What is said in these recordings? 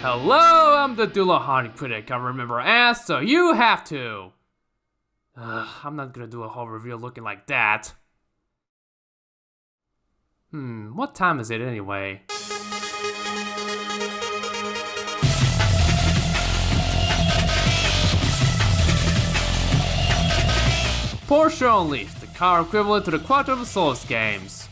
Hello, I'm the Dulahani critic I remember as, so you have to. I'm not gonna do a whole review looking like that. What time is it anyway? Porsche Unleashed, the car equivalent to the Quattro of Souls games.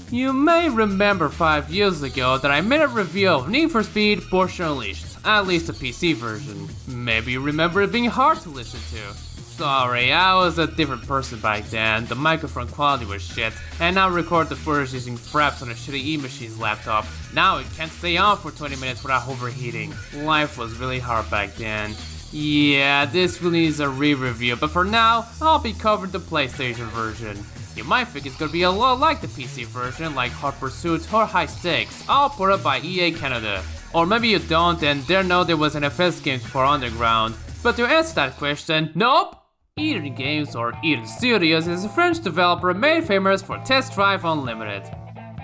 You may remember 5 years ago that I made a review of Need for Speed Porsche Unleashed, at least the PC version. Maybe you remember it being hard to listen to. Sorry, I was a different person back then, the microphone quality was shit, and I record the footage using fraps on a shitty E-Machine's laptop. Now it can't stay on for 20 minutes without overheating. Life was really hard back then. Yeah, this really needs a re-review, but for now, I'll be covering the PlayStation version. You might think it's gonna be a lot like the PC version, like Hot Pursuit or High Stakes, all put up by EA Canada. Or maybe you don't and didn't know there was an FS Games for Underground. But to answer that question, nope! Eden Games, or Eden Studios, is a French developer made famous for Test Drive Unlimited.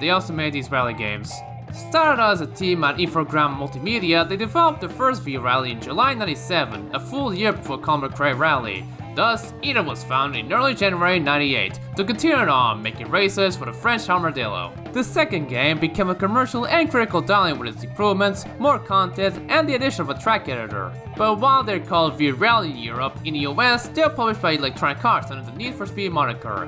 They also made these rally games. Started as a team at Infogram Multimedia, they developed the first V-Rally in July 97, a full year before Colmar Cray Rally. Thus, Eden was founded in early January 98 to continue on making races for the French Armadillo. The second game became a commercial and critical darling with its improvements, more content, and the addition of a track editor. But while they're called V-Rally in Europe, in the US, they're published by Electronic Arts under the Need for Speed moniker.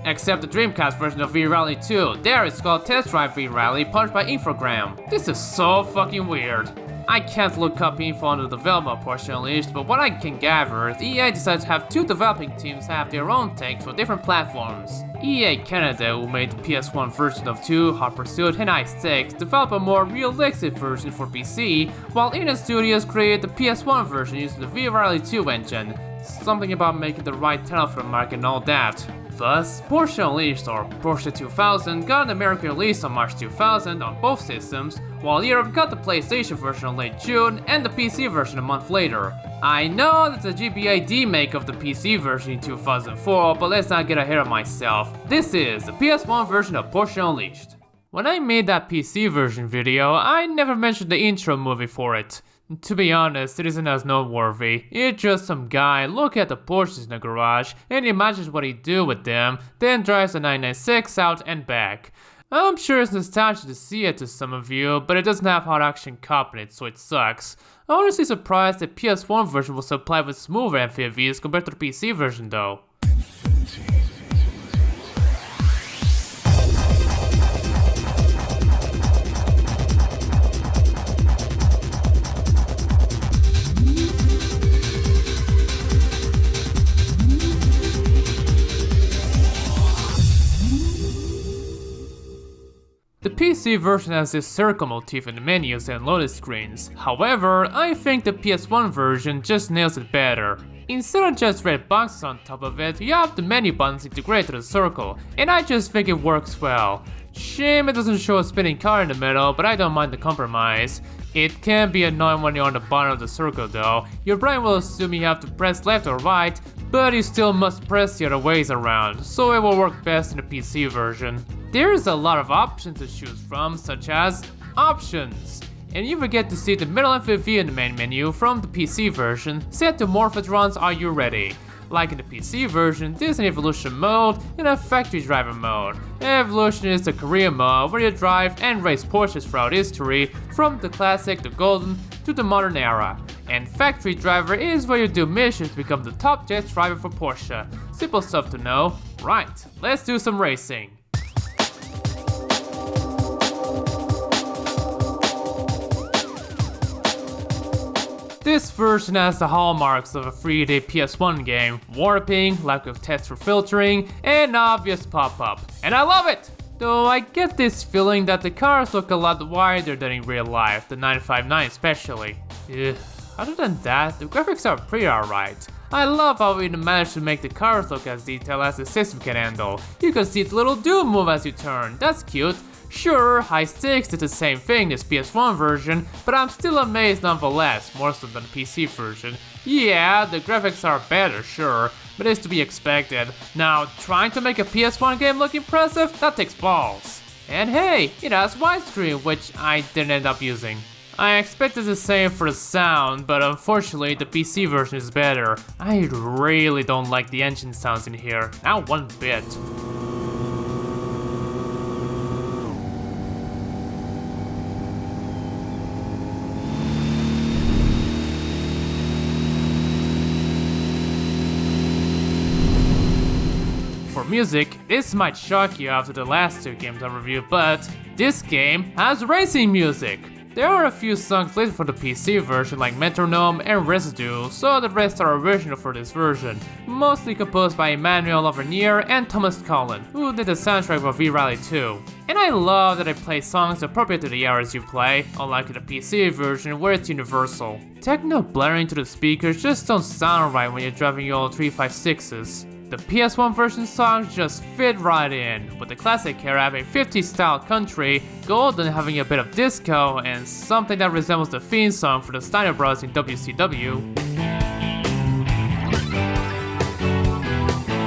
Except the Dreamcast version of V-Rally 2, there it's called Test Drive V-Rally, published by Infogram. This is so fucking weird. I can't look up info on the development of Porsche Unleashed, but what I can gather is EA decided to have two developing teams have their own takes for different platforms. EA Canada, who made the PS1 version of 2, Hot Pursuit, and High Stakes, developed a more realistic version for PC, while Eden Studios created the PS1 version using the V-Rally 2 engine. Something about making the right title for the market and all that. Thus, Porsche Unleashed, or Porsche 2000, got an American release on March 2000 on both systems, while Europe got the PlayStation version in late June and the PC version a month later. I know that's a GBA remake of the PC version in 2004, but let's not get ahead of myself. This is the PS1 version of Porsche Unleashed. When I made that PC version video, I never mentioned the intro movie for it. To be honest, it isn't as noteworthy. It's just some guy looking at the Porsches in the garage and imagines what he'd do with them, then drives a 996 out and back. I'm sure it's nostalgic to see it to some of you, but it doesn't have hot action cop in it, so it sucks. I'm honestly surprised the PS1 version was supplied with smoother FAVs compared to the PC version though. The PC version has this circle motif in the menus and loading screens. However, I think the PS1 version just nails it better. Instead of just red boxes on top of it, you have the menu buttons integrated to the circle, and I just think it works well. Shame it doesn't show a spinning car in the middle, but I don't mind the compromise. It can be annoying when you're on the bottom of the circle though. Your brain will assume you have to press left or right, but you still must press the other ways around, so it will work best in the PC version. There's a lot of options to choose from, such as Options. And you will get to see the middle FAV in the main menu from the PC version, set to Morphotrons Are You Ready? Like in the PC version, there's an Evolution mode and a Factory Driver mode. Evolution is the career mode where you drive and race Porsches throughout history, from the classic, the golden, to the modern era. And Factory Driver is where you do missions to become the top jet driver for Porsche. Simple stuff to know. Right, let's do some racing. This version has the hallmarks of a 3D PS1 game: warping, lack of text for filtering, and obvious pop-up. And I love it! Though I get this feeling that the cars look a lot wider than in real life, the 959 especially. Other than that, the graphics are pretty alright. I love how we managed to make the cars look as detailed as the system can handle. You can see the little dude move as you turn, that's cute. Sure, High Stakes did the same thing as PS1 version, but I'm still amazed nonetheless, more so than the PC version. Yeah, the graphics are better, sure, but it's to be expected. Now, trying to make a PS1 game look impressive, that takes balls. And hey, it has widescreen, which I didn't end up using. I expected the same for the sound, but unfortunately the PC version is better. I really don't like the engine sounds in here, not one bit. For music, this might shock you after the last two games I reviewed, but this game has racing music. There are a few songs listed for the PC version like Metronome and Residue, so the rest are original for this version, mostly composed by Emmanuel Laverniere and Thomas Collin, who did the soundtrack for V-Rally 2. And I love that they play songs appropriate to the eras you play, unlike in the PC version where it's universal. Techno blaring to the speakers just don't sound right when you're driving your old 356s. The PS1 version songs just fit right in, with the classic era having 50s style country, Golden having a bit of disco, and something that resembles the theme song for the Steiner Bros in WCW.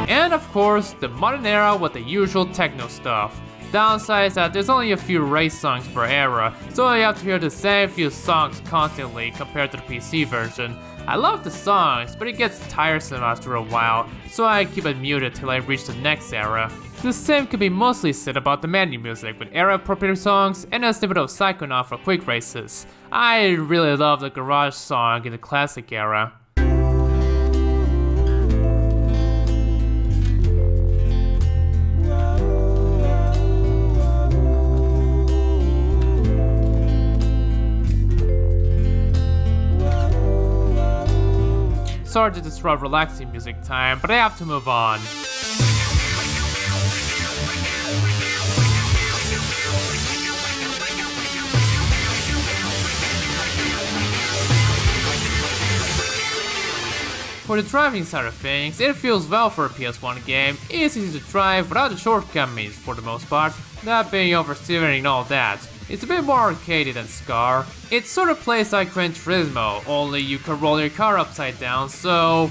And of course, the modern era with the usual techno stuff. Downside is that there's only a few race songs per era, so you have to hear the same few songs constantly compared to the PC version. I love the songs, but it gets tiresome after a while, so I keep it muted till I reach the next era. The same can be mostly said about the menu music, with era-appropriate songs and a snippet of Psychonaut for quick races. I really love the garage song in the classic era. Sorry to disrupt relaxing music time, but I have to move on. For the driving side of things, it feels well for a PS1 game, easy to drive without the shortcomings for the most part, not being oversteering and all that. It's a bit more arcadey than Scar. It sort of plays like Gran Turismo, only you can roll your car upside down, so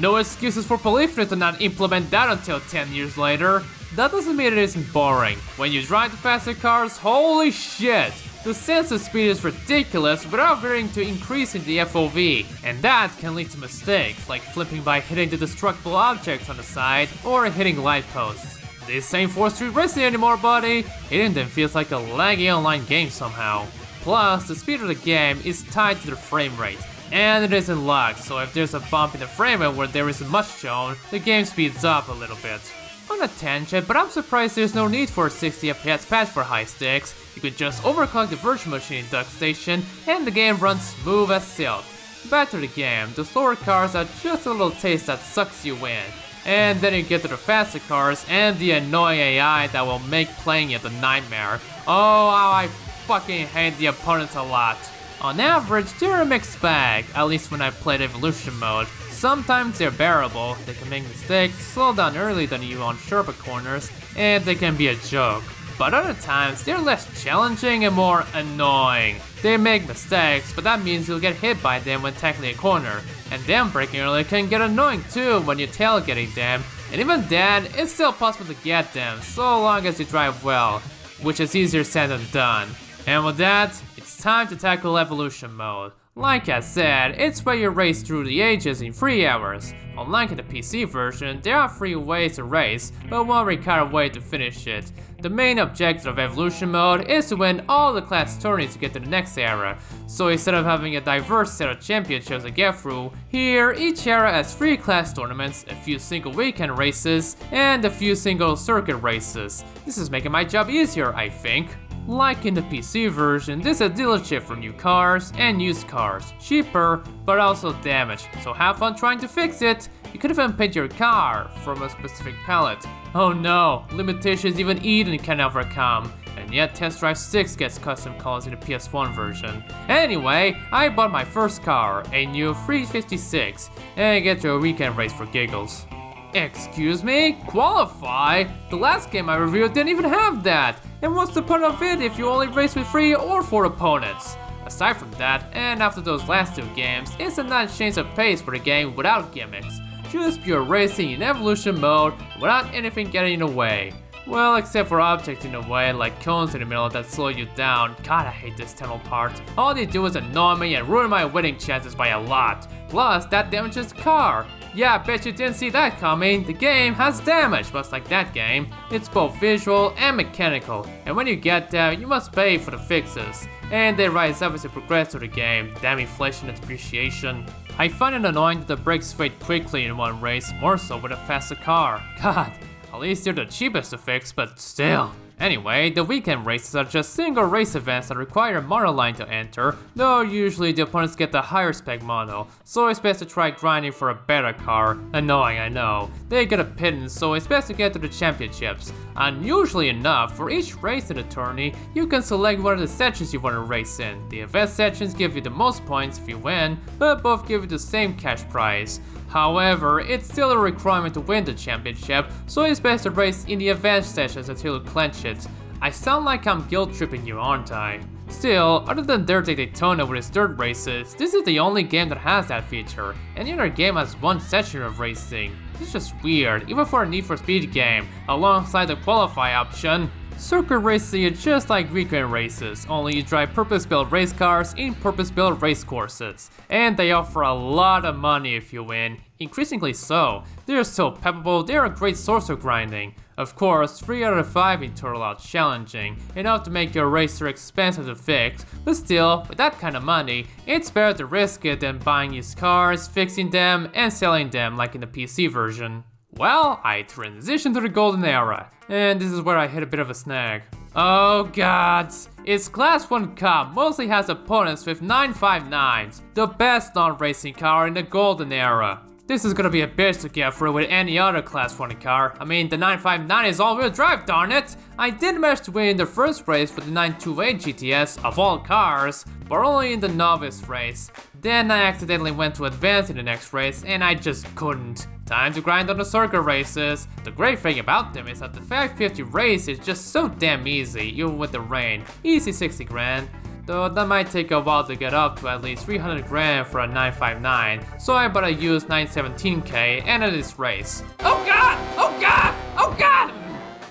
no excuses for Polyphony to not implement that until 10 years later. That doesn't mean it isn't boring. When you drive the faster cars, holy shit! The sense of speed is ridiculous without veering to increasing the FOV, and that can lead to mistakes, like flipping by hitting the destructible objects on the side or hitting light posts. This ain't 4th Street Racing anymore, buddy. Hitting them feels like a laggy online game somehow. Plus, the speed of the game is tied to the frame rate, and it isn't locked, so if there's a bump in the frame rate where there isn't much shown, the game speeds up a little bit. On a tangent, but I'm surprised there's no need for a 60 FPS patch for High Stakes. You could just overclock the virtual machine in Duck Station, and the game runs smooth as silk. Back to the game, the slower cars are just a little taste that sucks you in. And then you get to the faster cars and the annoying AI that will make playing it a nightmare. Oh, how I fucking hate the opponents a lot. On average, they're a mixed bag, at least when I played Evolution mode. Sometimes they're bearable, they can make mistakes, slow down earlier than you on sharper corners, and they can be a joke. But other times, they're less challenging and more annoying. They make mistakes, but that means you'll get hit by them when tackling a corner. And them braking early can get annoying too when you're tailgating them. And even then, it's still possible to get them, so long as you drive well, which is easier said than done. And with that, it's time to tackle Evolution mode. Like I said, it's where you race through the ages in 3 hours. Unlike in the PC version, there are 3 ways to race, but one required way to finish it. The main objective of Evolution mode is to win all the class tourneys to get to the next era. So instead of having a diverse set of championships to get through, here each era has 3 class tournaments, a few single weekend races, and a few single circuit races. This is making my job easier, I think. Like in the PC version, this is a dealership for new cars and used cars. Cheaper, but also damaged, so have fun trying to fix it. You could even paint your car from a specific palette. Oh no, limitations even Eden can overcome. And yet Test Drive 6 gets custom colors in the PS1 version. Anyway, I bought my first car, a new 356, and I get to a weekend race for giggles. Excuse me? Qualify? The last game I reviewed didn't even have that. And what's the point of it if you only race with 3 or 4 opponents? Aside from that, and after those last 2 games, it's a nice change of pace for the game without gimmicks. Just pure racing in evolution mode without anything getting in the way. Well, except for objects in the way, like cones in the middle that slow you down. God, I hate this tunnel part. All they do is annoy me and ruin my winning chances by a lot. Plus, that damages the car. Yeah, I bet you didn't see that coming. The game has damage, much like that game. It's both visual and mechanical, and when you get there, you must pay for the fixes. And they rise up as you progress through the game. Damn inflation and depreciation. I find it annoying that the brakes fade quickly in one race, more so with a faster car. God. At least they're the cheapest to fix, but still. Anyway, the weekend races are just single race events that require a model line to enter, though usually the opponents get the higher spec model, so it's best to try grinding for a better car. Annoying, I know. They get a pin, so it's best to get to the championships. Unusually enough, for each race in the tourney, you can select one of the sections you want to race in. The event sections give you the most points if you win, but both give you the same cash prize. However, it's still a requirement to win the championship, so it's best to race in the event sessions until you clinch it. I sound like I'm guilt tripping you, aren't I? Still, other than Dirt Daytona with its dirt races, this is the only game that has that feature. Any other game has one section of racing. It's just weird, even for a Need for Speed game, alongside the qualify option. Circuit racing is just like weekend races, only you drive purpose-built race cars in purpose-built race courses. And they offer a lot of money if you win, increasingly so. They're so peppable, they're a great source of grinding. Of course, 3 out of 5 in total are challenging, enough to make your racer expensive to fix, but still, with that kind of money, it's better to risk it than buying used cars, fixing them, and selling them like in the PC version. Well, I transitioned to the golden era, and this is where I hit a bit of a snag. Oh god, its Class 1 Cup mostly has opponents with 959s, the best non-racing car in the golden era. This is gonna be a bitch to get through with any other Class 1 car. I mean, the 959 is all-wheel drive, darn it! I did manage to win the first race with the 928 GTS of all cars, but only in the novice race. Then I accidentally went to advance in the next race, and I just couldn't. Time to grind on the circuit races. The great thing about them is that the 550 race is just so damn easy, even with the rain. Easy 60 grand. Though that might take a while to get up to at least 300 grand for a 959, so I better use 917k and enter this race. Oh god! Oh god! Oh god!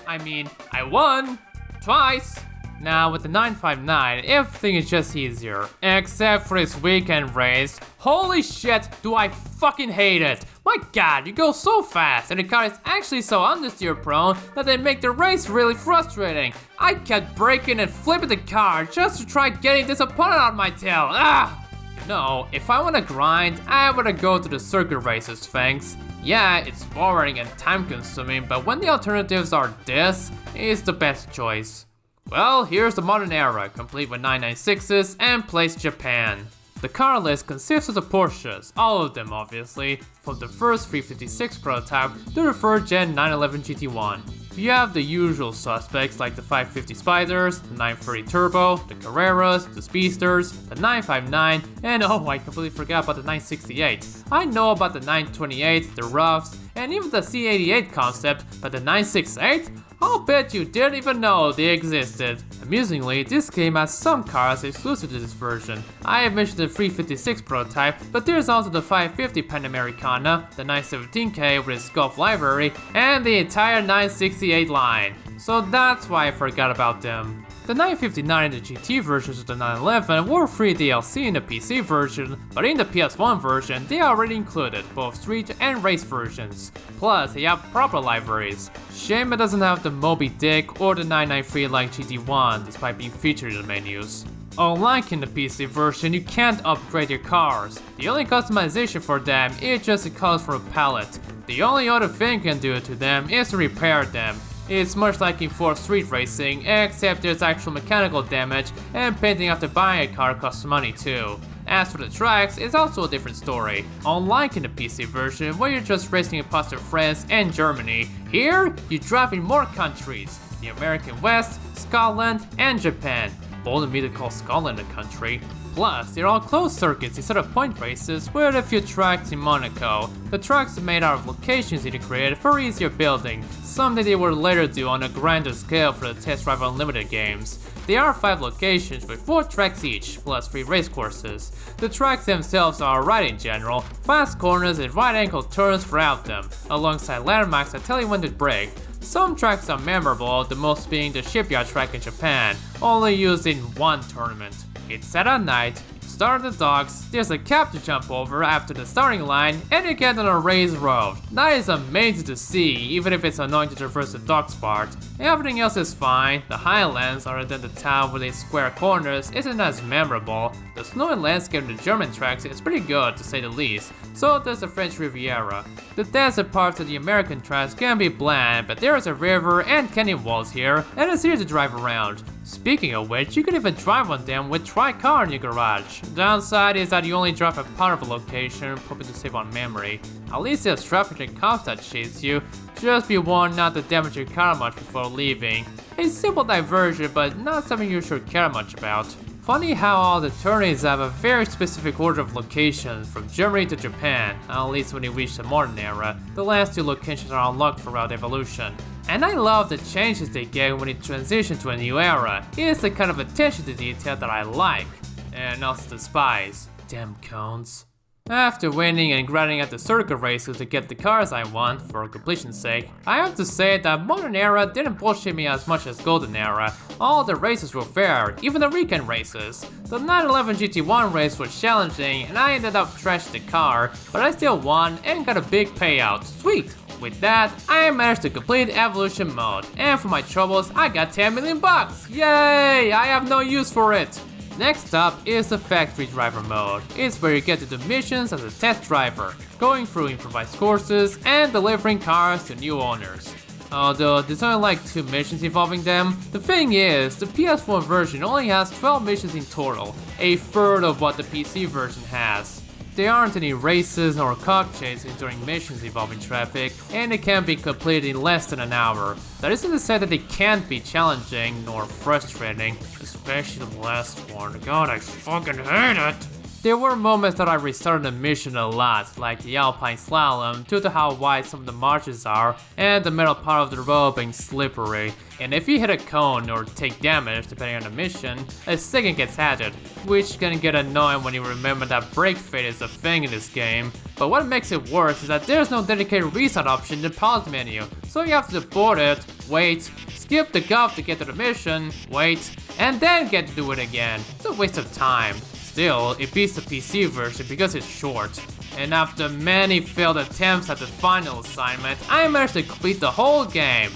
I mean, I won! Twice! Now with the 959, everything is just easier, except for this weekend race. Holy shit, do I fucking hate it! My god, you go so fast, and the car is actually so understeer prone that they make the race really frustrating. I kept braking and flipping the car just to try getting this opponent out of my tail. Ah! You know, if I wanna grind, I wanna go to the circuit races, thanks. Yeah, it's boring and time consuming, but when the alternatives are this, it's the best choice. Well, here's the modern era, complete with 996s and Place Japan. The car list consists of the Porsches, all of them obviously, from the first 356 prototype to the 3rd gen 911 GT1. You have the usual suspects like the 550 Spiders, the 930 Turbo, the Carreras, the Speedsters, the 959, and oh, I completely forgot about the 968. I know about the 928, the Roughs, and even the C88 concept, but the 968? I'll bet you didn't even know they existed. Amusingly, this game has some cars exclusive to this version. I have mentioned the 356 prototype, but there's also the 550 Panamericana, the 917K with its Golf library, and the entire 968 line. So that's why I forgot about them. The 959 and the GT versions of the 911 were free DLC in the PC version, but in the PS1 version they are already included, both street and race versions. Plus, they have proper libraries. Shame it doesn't have the Moby Dick or the 993 like GT1, despite being featured in the menus. Unlike in the PC version, you can't upgrade your cars. The only customization for them is just the colors for a palette. The only other thing you can do to them is to repair them. It's much like in 4 street racing, except there's actual mechanical damage, and painting after buying a car costs money too. As for the tracks, it's also a different story. Unlike in the PC version, where you're just racing across your France and Germany, here you drive in more countries: the American West, Scotland, and Japan. Bold of me to call Scotland a country. Plus, they're all closed circuits instead of point races with a few tracks in Monaco. The tracks are made out of locations integrated for easier building, something they would later do on a grander scale for the Test Drive Unlimited games. There are 5 locations with 4 tracks each, plus 3 race courses. The tracks themselves are alright in general, fast corners and right angle turns throughout them, alongside landmarks that tell you when to brake. Some tracks are memorable, the most being the shipyard track in Japan, only used in one tournament. It's set at night, start at the docks, there's a cap to jump over after the starting line, and you get on a raised road. That is amazing to see, even if it's annoying to traverse the docks part. Everything else is fine. The highlands, other than the town with its square corners, isn't as memorable. The snowy landscape in the German tracks is pretty good, to say the least. So does the French Riviera. The desert parts of the American tracks can be bland, but there is a river and canyon walls here, and it's easy to drive around. Speaking of which, you can even drive on them with tri-car in your garage. The downside is that you only drive a part of a location, hoping to save on memory. At least there's traffic and cops that chase you. Just be warned not to damage your car much before leaving. A simple diversion, but not something you should care much about. Funny how all the tourneys have a very specific order of locations, from Germany to Japan, at least when you reach the modern era. The last 2 locations are unlocked throughout evolution. And I love the changes they get when you transition to a new era. It's the kind of attention to detail that I like, and also despise. Damn cones. After winning and grinding at the circuit races to get the cars I want, for completion's sake, I have to say that Modern Era didn't bullshit me as much as Golden Era. All the races were fair, even the weekend races. The 911 GT1 race was challenging and I ended up trashing the car, but I still won and got a big payout. Sweet! With that, I managed to complete Evolution mode, and for my troubles, I got 10 million bucks! Yay! I have no use for it! Next up is the Factory Driver mode. It's where you get to do missions as a test driver, going through improvised courses and delivering cars to new owners. Although there's only like 2 missions involving them, the thing is, the PS1 version only has 12 missions in total, a third of what the PC version has. There aren't any races nor cop chasing during missions involving traffic, and it can be completed in less than an hour. That isn't to say that they can't be challenging nor frustrating, especially the last one. God, I fucking hate it! There were moments that I restarted the mission a lot, like the Alpine Slalom, due to how wide some of the marches are, and the metal part of the road being slippery. And if you hit a cone or take damage, depending on the mission, a second gets added, which can get annoying when you remember that brake fade is a thing in this game. But what makes it worse is that there's no dedicated reset option in the pause menu, so you have to abort it, wait, skip the golf to get to the mission, wait, and then get to do it again. It's a waste of time. Still, it beats the PC version because it's short. And after many failed attempts at the final assignment, I managed to complete the whole game.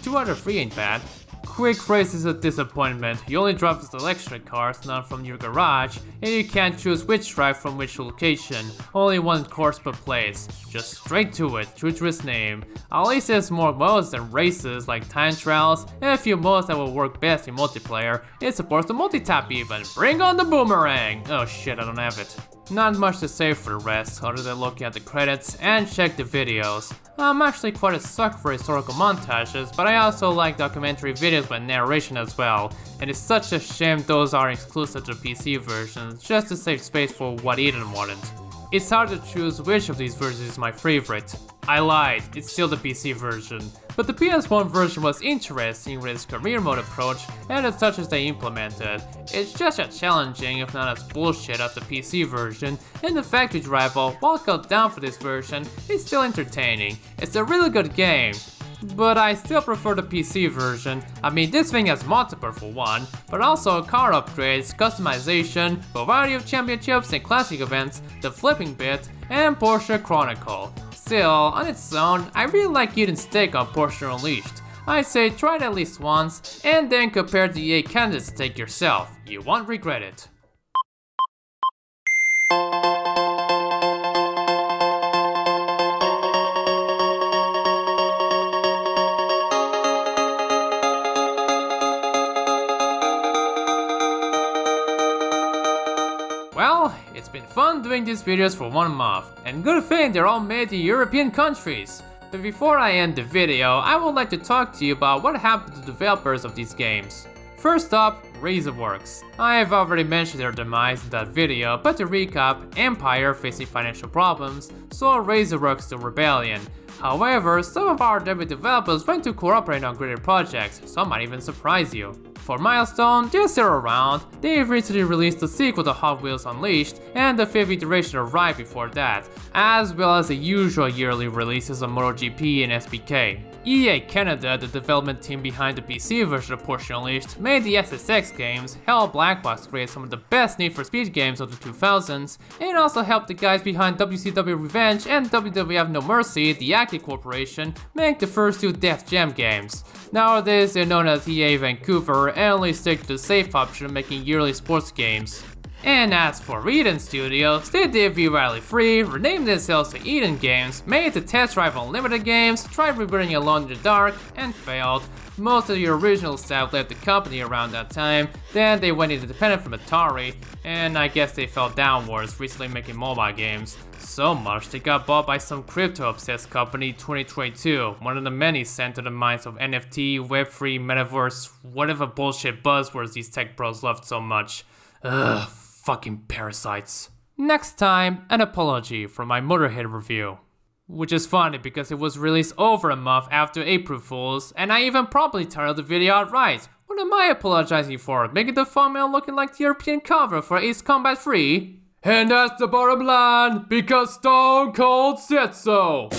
2 out of 3 ain't bad. Quick Race is a disappointment. You only drive the selection cars, not from your garage, and you can't choose which drive from which location. Only 1 course per place. Just straight to it, true to its name. At least there's more modes than races, like time trials, and a few modes that will work best in multiplayer. It supports the multi-tap even. Bring on the boomerang! Oh shit, I don't have it. Not much to say for the rest, other than looking at the credits and check the videos. I'm actually quite a sucker for historical montages, but I also like documentary videos with narration as well, and it's such a shame those are exclusive to PC versions, just to save space for what Eden wanted. It's hard to choose which of these versions is my favorite. I lied, it's still the PC version. But the PS1 version was interesting with its career mode approach and the touches they implemented. It's just as challenging, if not as bullshit, as the PC version, and the factory driver, while cut down for this version, is still entertaining. It's a really good game. But I still prefer the PC version. I mean, this thing has multiplayer for one, but also car upgrades, customization, variety of championships and classic events, the flipping bit, and Porsche Chronicle. Still, on its own, I really like Eden's take on Porsche Unleashed. I say try it at least once, and then compare the 8 candidates take yourself. You won't regret it. Well, it's been fun doing these videos for 1 month, and good thing they're all made in European countries. But before I end the video, I would like to talk to you about what happened to the developers of these games. First up, Razorworks. I've already mentioned their demise in that video, but to recap, Empire facing financial problems, saw Razorworks to rebellion. However, some of our debut developers went to cooperate on greater projects, some might even surprise you. For Milestone, they're still around. They've recently released the sequel to Hot Wheels Unleashed, and the 5th iteration arrived before that, as well as the usual yearly releases of MotoGP and SBK. EA Canada, the development team behind the PC version of Porsche Unleashed, made the SSX games, helped Black Box create some of the best Need for Speed games of the 2000s, and also helped the guys behind WCW Revenge and WWF No Mercy, the Active Corporation, make the first 2 Def Jam games. Nowadays, they're known as EA Vancouver and only stick to the safe option of making yearly sports games. And as for Eden Studios, they debuted Rally Free, renamed themselves to Eden Games, made the Test Drive Unlimited games, tried rebooting Alone in the Dark, and failed. Most of the original staff left the company around that time, then they went independent from Atari, and I guess they fell downwards, recently making mobile games. So much they got bought by some crypto-obsessed company 2022, one of the many sent to the minds of NFT, Web3, Metaverse, whatever bullshit buzzwords these tech bros loved so much. Ugh, fucking parasites. Next time, an apology for my Motorhead review. Which is funny because it was released over a month after April Fools, and I even properly titled the video outright. What am I apologizing for? Making the thumbnail looking like the European cover for Ace Combat 3? And that's the bottom line, because Stone Cold said so.